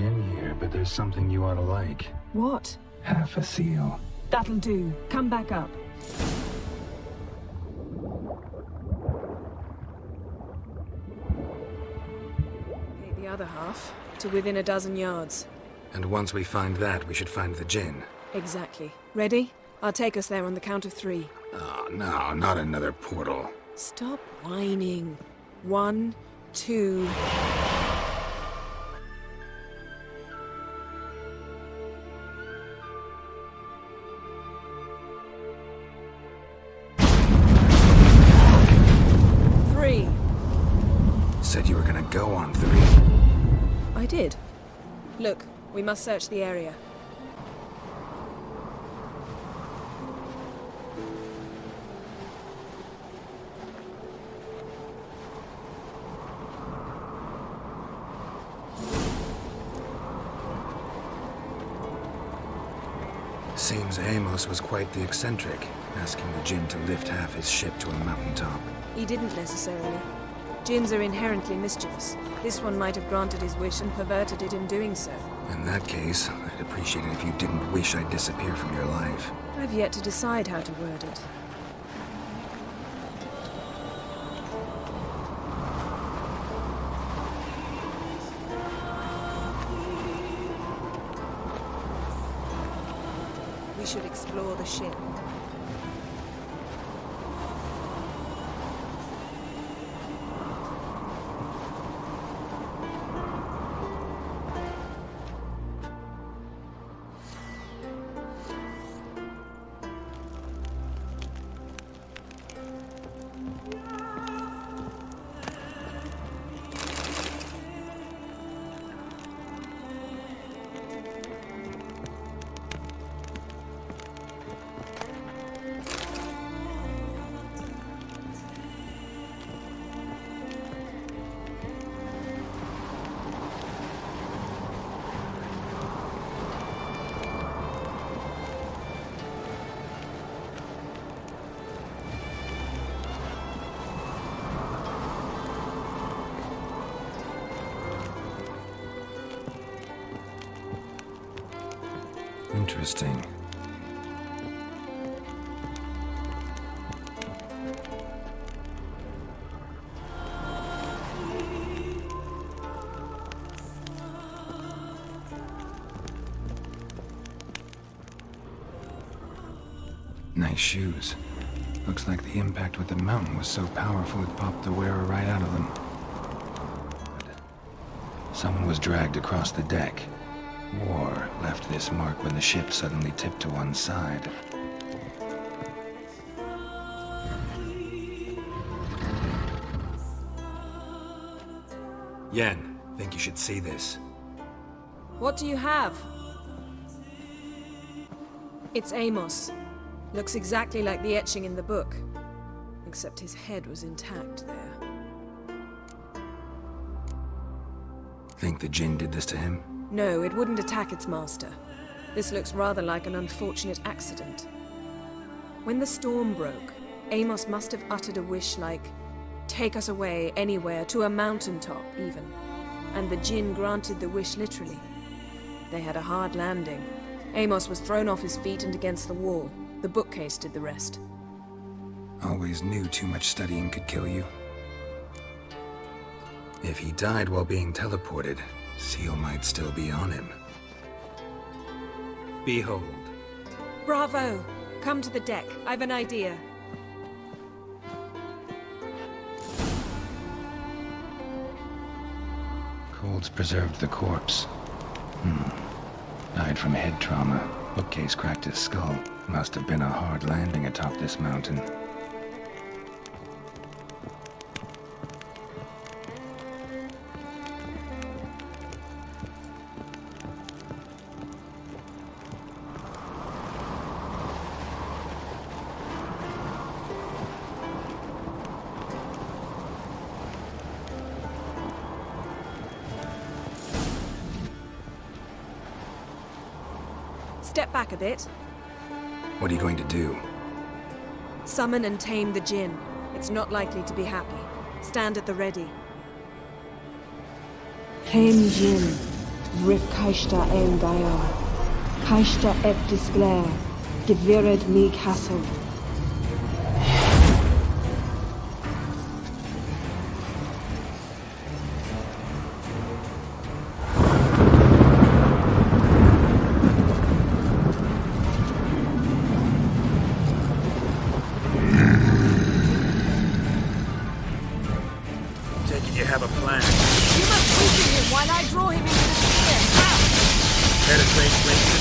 djinn here, but there's something you ought to like. What? Half a seal. That'll do. Come back up. Okay, the other half, to within a dozen yards. And once we find that, we should find the djinn. Exactly. Ready? I'll take us there on the count of 3. Oh, no, not another portal. Stop whining. 1, 2... Said you were gonna go on 3. I did. Look, we must search the area. Seems Amos was quite the eccentric, asking the djinn to lift half his ship to a mountaintop. He didn't necessarily. Djinns are inherently mischievous. This one might have granted his wish and perverted it in doing so. In that case, I'd appreciate it if you didn't wish I'd disappear from your life. I've yet to decide how to word it. We should explore the ship. Interesting. Nice shoes. Looks like the impact with the mountain was so powerful it popped the wearer right out of them. But someone was dragged across the deck. War left this mark when the ship suddenly tipped to one side. Yen, think you should see this. What do you have? It's Amos. Looks exactly like the etching in the book. Except his head was intact there. Think the djinn did this to him? No, it wouldn't attack its master. This looks rather like an unfortunate accident. When the storm broke, Amos must have uttered a wish like, "Take us away, anywhere, to a mountaintop, even." And the djinn granted the wish literally. They had a hard landing. Amos was thrown off his feet and against the wall. The bookcase did the rest. Always knew too much studying could kill you. If he died while being teleported, Seal might still be on him. Behold. Bravo! Come to the deck. I've an idea. Cold's preserved the corpse. Died from head trauma. Bookcase cracked his skull. Must have been a hard landing atop this mountain. Step back a bit. What are you going to do? Summon and tame the djinn. It's not likely to be happy. Stand at the ready. Tame djinn. Vrif Kaishta ein Dayar. Kaishta et disglair. Devired me castle. You have a plan. You must weaken him while I draw him into the sphere. Penetrate places.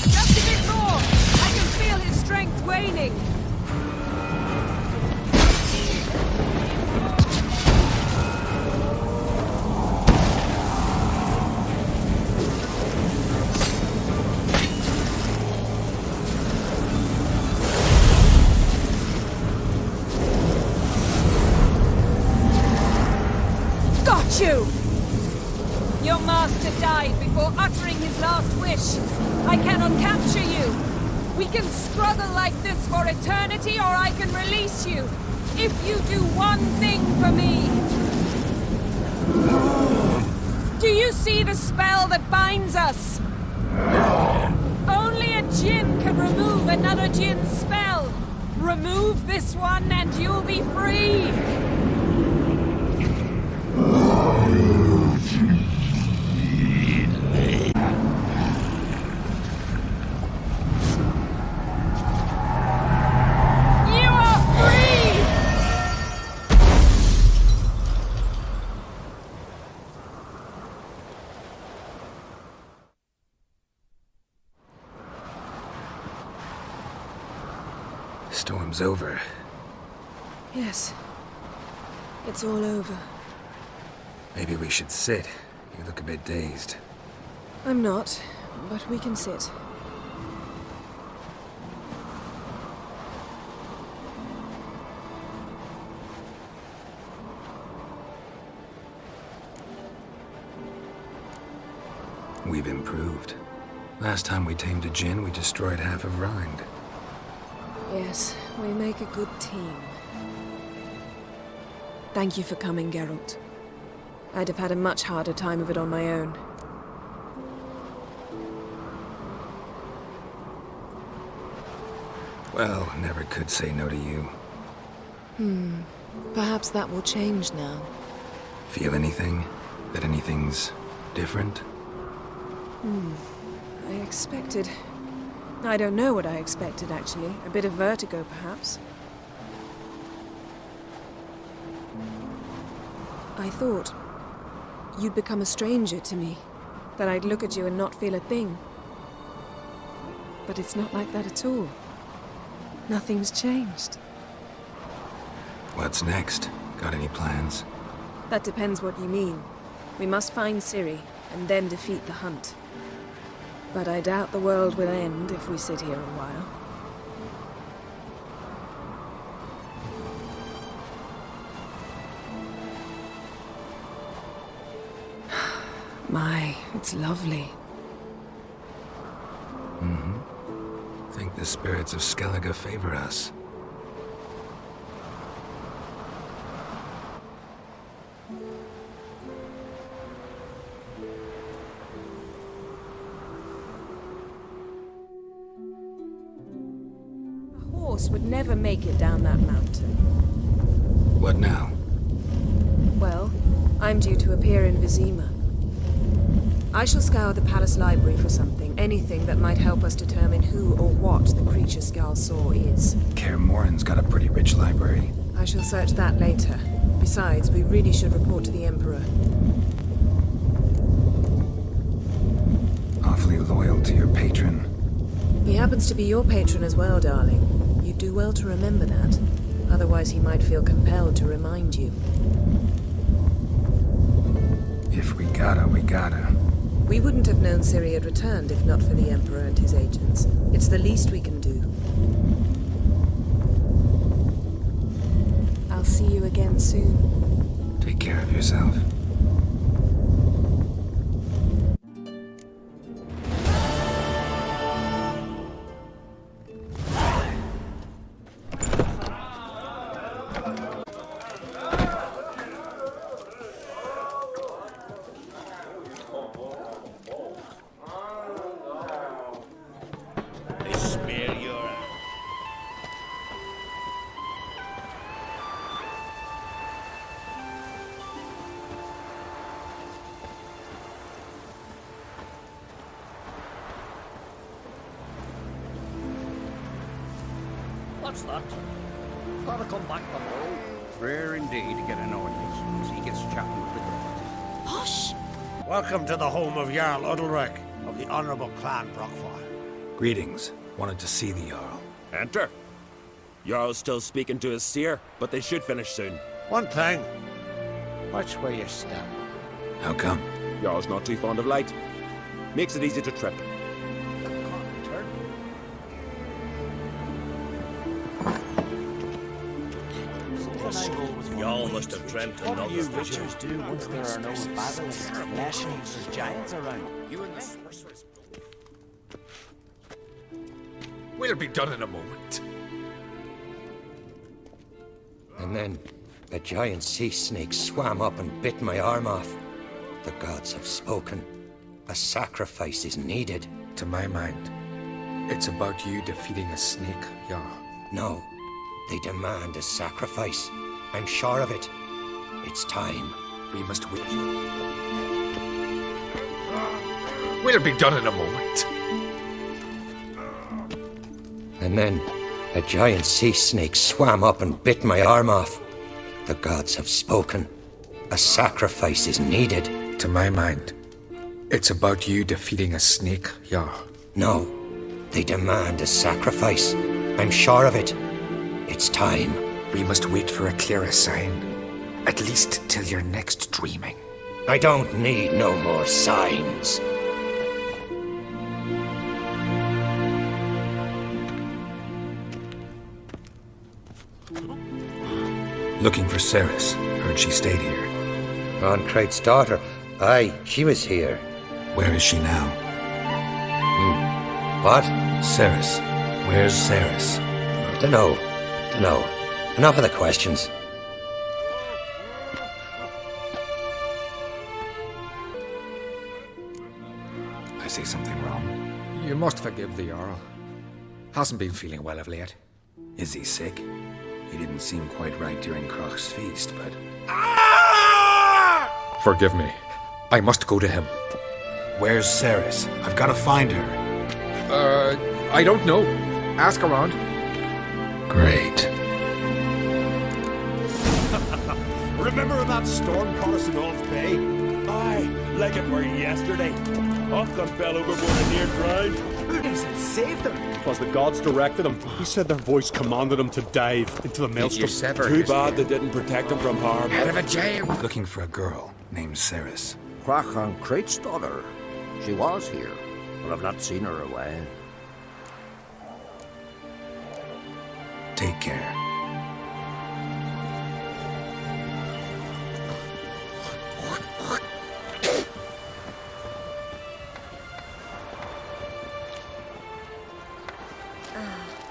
Just a bit more! I can feel his strength waning. Got you! Your master died before uttering his last wish. I cannot capture you. We can struggle like this for eternity, or I can release you. If you do one thing for me. Do you see the spell that binds us? Only a djinn can remove another djinn's spell. Remove this one and you'll be free. You are free! Storm's over. Yes. It's all over. Maybe we should sit. You look a bit dazed. I'm not, but we can sit. We've improved. Last time we tamed a djinn, we destroyed half of Rind. Yes, we make a good team. Thank you for coming, Geralt. I'd have had a much harder time of it on my own. Well, never could say no to you. Perhaps that will change now. Feel anything? That anything's different? I expected... I don't know what I expected, actually. A bit of vertigo, perhaps. I thought you'd become a stranger to me. That I'd look at you and not feel a thing. But it's not like that at all. Nothing's changed. What's next? Got any plans? That depends what you mean. We must find Ciri, and then defeat the hunt. But I doubt the world will end if we sit here a while. My, it's lovely. Think the spirits of Skellige favor us. A horse would never make it down that mountain. What now? Well, I'm due to appear in Vizima. I shall scour the palace library for something, anything that might help us determine who or what the creature Skal saw is. Kaer Morhen's got a pretty rich library. I shall search that later. Besides, we really should report to the Emperor. Awfully loyal to your patron. He happens to be your patron as well, darling. You'd do well to remember that. Otherwise, he might feel compelled to remind you. If we gotta, we gotta. We wouldn't have known Ciri had returned if not for the Emperor and his agents. It's the least we can do. I'll see you again soon. Take care of yourself. What's that? Gotta come back tomorrow. Rare indeed to get an audience as he gets chatting with the guards. Hush! Welcome to the home of Jarl Udalric of the Honourable Clan Brockfire. Greetings. Wanted to see the Jarl. Enter. Jarl's still speaking to his seer, but they should finish soon. One thing. Watch where you step. How come? Jarl's not too fond of light. Makes it easy to trip. Y'all must have dreamt another vision. do once there are no basilisks, nations, or giants around? You and the sorceress. We'll be done in a moment. And then a giant sea snake swam up and bit my arm off. The gods have spoken. A sacrifice is needed. To my mind, it's about you defeating a snake, Jarl. No, they demand a sacrifice. I'm sure of it. It's time. We must wait. We'll be done in a moment. And then a giant sea snake swam up and bit my arm off. The gods have spoken. A sacrifice is needed. To my mind, it's about you defeating a snake, Jarl. No, they demand a sacrifice. I'm sure of it. It's time. We must wait for a clearer sign. At least till your next dreaming. I don't need no more signs. Looking for Ceres. Heard she stayed here. Ron-Crate's daughter. Aye, she was here. Where is she now? What? Ceres. Where's Ceres? Dunno. Enough of the questions. I say something wrong. You must forgive the Jarl. Hasn't been feeling well of late. Is he sick? He didn't seem quite right during Kroch's feast, but... Forgive me. I must go to him. Where's Ceres? I've got to find her. I don't know. Ask around. Great. Remember that storm caught us in Old Bay? Aye, like it were yesterday. Ofcom fell overboard and near drowned. Who lives and saved them? Because the gods directed them. He said their voice commanded them to dive into the maelstrom. Too bad they didn't protect them from harm. Out of a jail. Looking for a girl named Ceres. Ron-Crate's daughter. She was here, but I've not seen her away. Take care.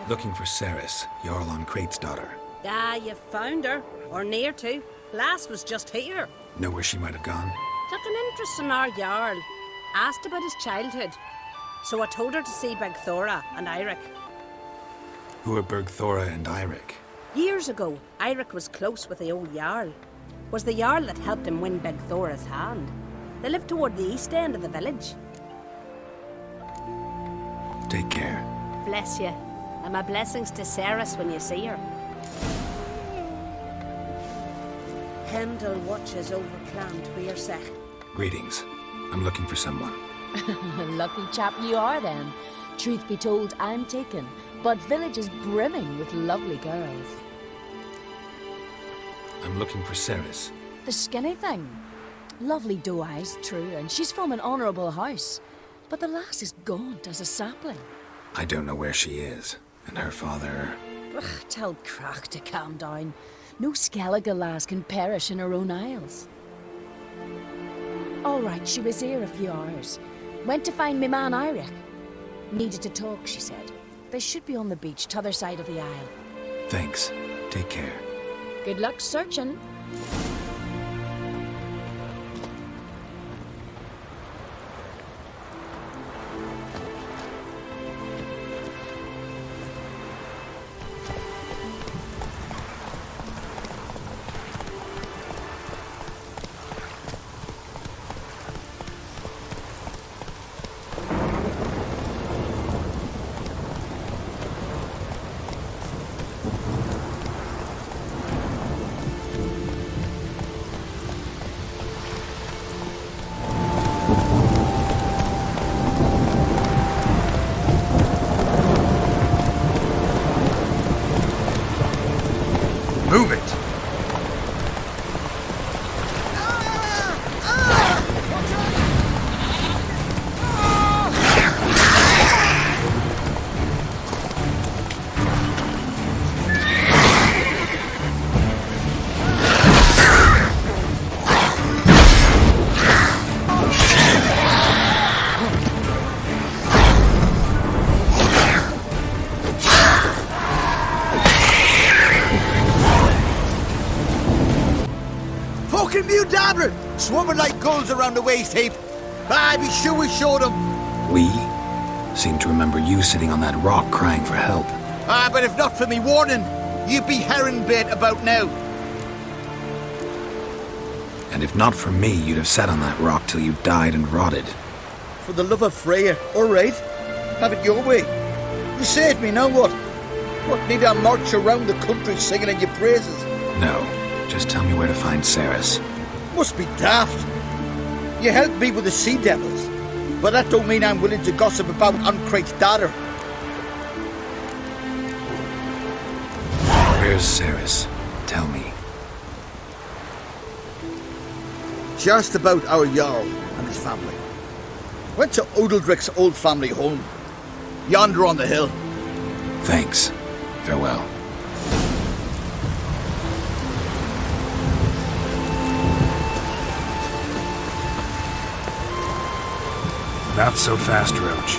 Looking for Ceres, Jarl Ron-Crate's daughter. Ah, you found her. Or near to. Lass was just here. Know where she might have gone? Took an interest in our Jarl. Asked about his childhood. So I told her to see Bergthora and Eirik. Who are Bergthora and Eirik? Years ago, Eirik was close with the old Jarl. Was the Jarl that helped him win Bergthora's hand. They lived toward the east end of the village. Take care. Bless you. And my blessings to Ceres when you see her. Heimdall watches over Clan Tweersech. Greetings. I'm looking for someone. Lucky chap you are then. Truth be told, I'm taken, but village is brimming with lovely girls. I'm looking for Ceres. The skinny thing? Lovely doe eyes, true, and she's from an honourable house. But the lass is gaunt as a sapling. I don't know where she is, and her father... Ugh, tell Crach to calm down. No Skellige lass can perish in her own isles. All right, she was here a few hours. Went to find me man Eirik. Needed to talk, she said. They should be on the beach, t'other side of the isle. Thanks. Take care. Good luck searching. Move it! Fucking mute dabbler! Swarming like gulls around the waist heap. Ah, be sure we showed them. We seem to remember you sitting on that rock crying for help. Ah, but if not for me warning, you'd be herring bait about now. And if not for me, you'd have sat on that rock till you died and rotted. For the love of Freya, all right. Have it your way. You saved me, now what? What, need I march around the country singing in your praises? No, just tell me where to find Ceres. Must be daft. You helped me with the sea devils, but that don't mean I'm willing to gossip about Uncrate's daughter. Where's Ceres? Tell me. She asked about our Jarl and his family. Went to Odeldrick's old family home, yonder on the hill. Thanks. Farewell. Not so fast, Roach.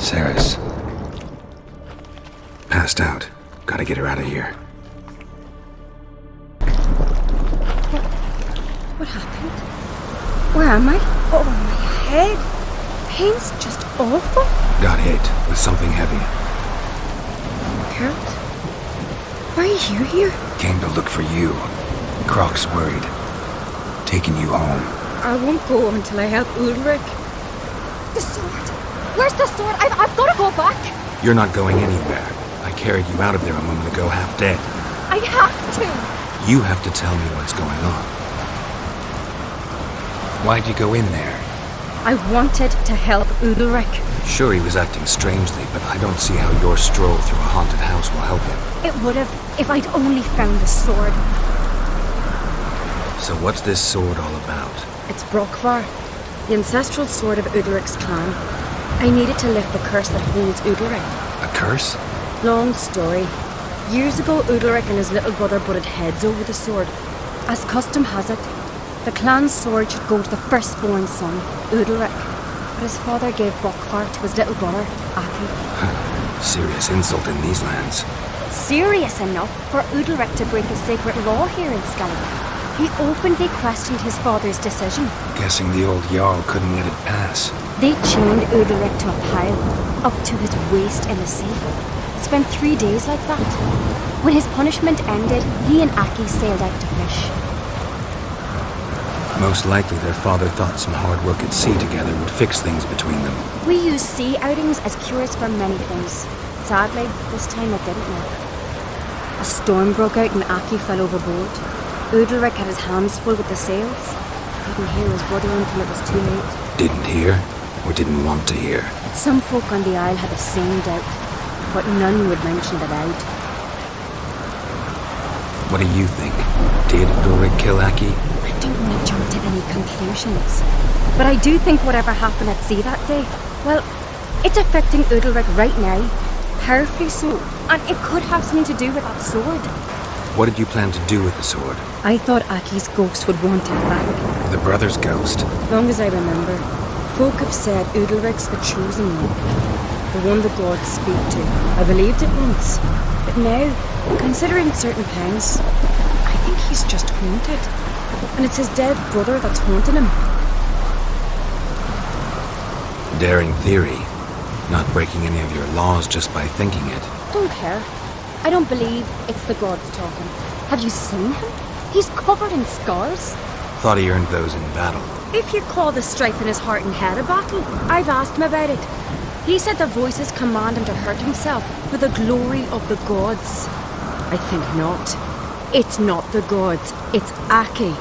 Ceres. Passed out. Gotta get her out of here. What happened? Where am I? Oh, my head. Pain's just awful. Got hit with something heavy. Harold? Why are you here? Came to look for you. Croc's worried. Taking you home. I won't go until I help Ulrich. The sword! Where's the sword? I've got to go back! You're not going anywhere. I carried you out of there a moment ago, half dead. I have to! You have to tell me what's going on. Why'd you go in there? I wanted to help Ulrich. Sure, he was acting strangely, but I don't see how your stroll through a haunted house will help him. It would have if I'd only found the sword. So what's this sword all about? It's Brockvar, the ancestral sword of Udric's clan. I needed to lift the curse that holds Udric. A curse? Long story. Years ago, Udric and his little brother butted heads over the sword. As custom has it, the clan's sword should go to the firstborn son, Udric. But his father gave Brockvar to his little brother, Aki. Serious insult in these lands. Serious enough for Udric to break a sacred law here in Skyrim. He openly questioned his father's decision. Guessing the old Jarl couldn't let it pass. They chained Udric to a pile, up to his waist in the sea. Spent 3 days like that. When his punishment ended, he and Aki sailed out to fish. Most likely their father thought some hard work at sea together would fix things between them. We use sea outings as cures for many things. Sadly, this time it didn't work. A storm broke out and Aki fell overboard. Udric had his hands full with the sails. Couldn't hear his brother until it was too late. Didn't hear, or didn't want to hear? Some folk on the Isle had the same doubt, but none would mention it aloud. What do you think? Did Ulrich kill Aki? I don't want to jump to any conclusions, but I do think whatever happened at sea that day, well, it's affecting Udalric right now, powerfully so, and it could have something to do with that sword. What did you plan to do with the sword? I thought Aki's ghost would want it back. The brother's ghost? Long as I remember, folk have said Udalric's the chosen one, the one the gods speak to. I believed it once, but now, considering certain pangs, I think he's just haunted. And it's his dead brother that's haunting him. Daring theory. Not breaking any of your laws just by thinking it. Don't care. I don't believe it's the gods talking. Have you seen him? He's covered in scars. Thought he earned those in battle. If you call the strife in his heart and head a battle, I've asked him about it. He said the voices command him to hurt himself for the glory of the gods. I think not. It's not the gods, it's Aki.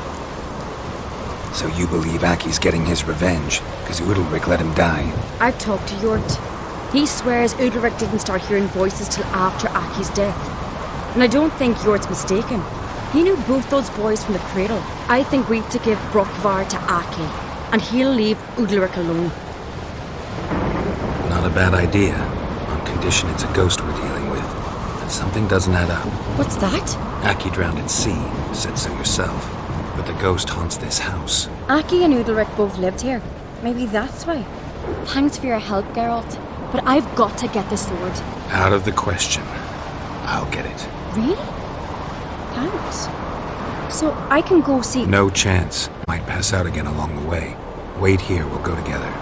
So you believe Aki's getting his revenge, because Udalric let him die? I've talked to Yort. He swears Udalric didn't start hearing voices till after Aki's death. And I don't think Yort's mistaken. He knew both those boys from the cradle. I think we've to give Brockvar to Aki, and he'll leave Udalric alone. Not a bad idea, on condition it's a ghost we're dealing with. But something doesn't add up. What's that? Aki drowned at sea, said so yourself. But the ghost haunts this house. Aki and Udalric both lived here. Maybe that's why. Thanks for your help, Geralt. But I've got to get the sword. Out of the question. I'll get it. Really? Thanks. So I can go see... No chance. Might pass out again along the way. Wait here, we'll go together.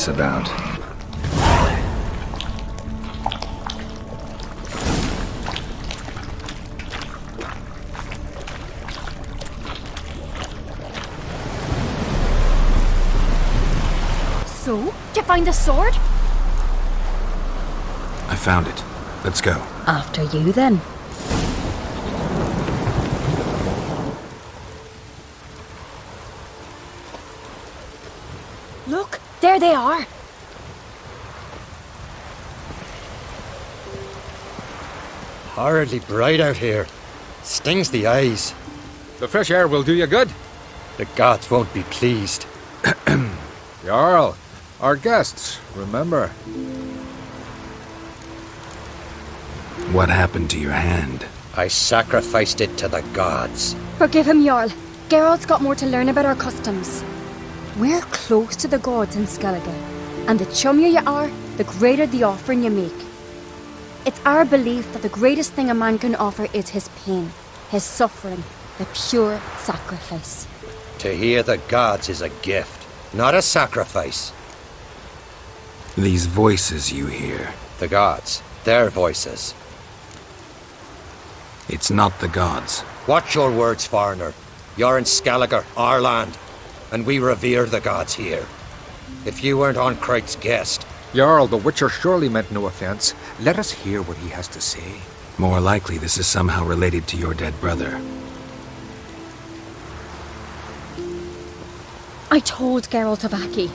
this about? So, did you find the sword? I found it. Let's go. After you, then. Look, there they are. Horridly bright out here. Stings the eyes. The fresh air will do you good. The gods won't be pleased. Jarl, our guests, remember. What happened to your hand? I sacrificed it to the gods. Forgive him, Jarl. Geralt's got more to learn about our customs. We're close to the gods in Skellige, and the chummier you are, the greater the offering you make. It's our belief that the greatest thing a man can offer is his pain, his suffering, the pure sacrifice. To hear the gods is a gift, not a sacrifice. These voices you hear. The gods, their voices. It's not the gods. Watch your words, foreigner. You're in Skellige, our land, and we revere the gods here. If you weren't on Cright's guest... Jarl, the Witcher surely meant no offense. Let us hear what he has to say. More likely this is somehow related to your dead brother. I told Geralt of Aki.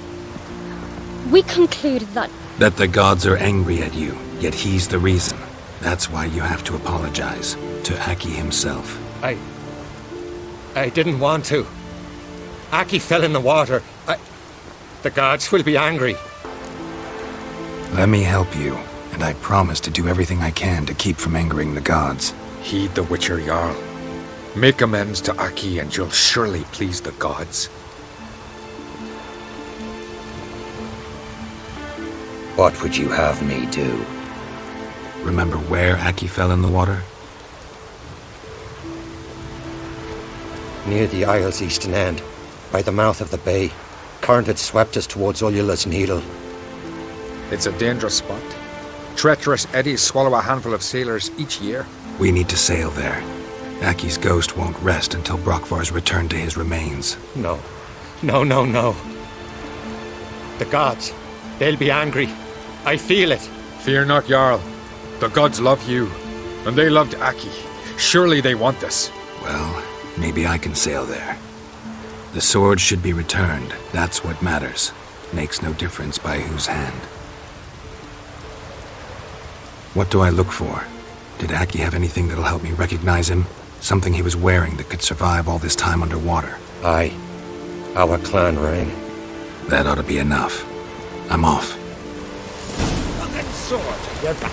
We concluded that... That the gods are angry at you, yet he's the reason. That's why you have to apologize. To Aki himself. I didn't want to. Aki fell in the water. The gods will be angry. Let me help you, and I promise to do everything I can to keep from angering the gods. Heed the Witcher, Jarl. Make amends to Aki and you'll surely please the gods. What would you have me do? Remember where Aki fell in the water? Near the Isle's eastern end, by the mouth of the bay. Current had swept us towards Ullula's Needle. It's a dangerous spot. Treacherous eddies swallow a handful of sailors each year. We need to sail there. Aki's ghost won't rest until Brokvar's returned to his remains. No. No. The gods, they'll be angry. I feel it. Fear not, Jarl. The gods love you, and they loved Aki. Surely they want this. Well, maybe I can sail there. The sword should be returned. That's what matters. Makes no difference by whose hand. What do I look for? Did Aki have anything that'll help me recognize him? Something he was wearing that could survive all this time underwater? Aye. Our clan ring. That ought to be enough. I'm off. Sword, you're back.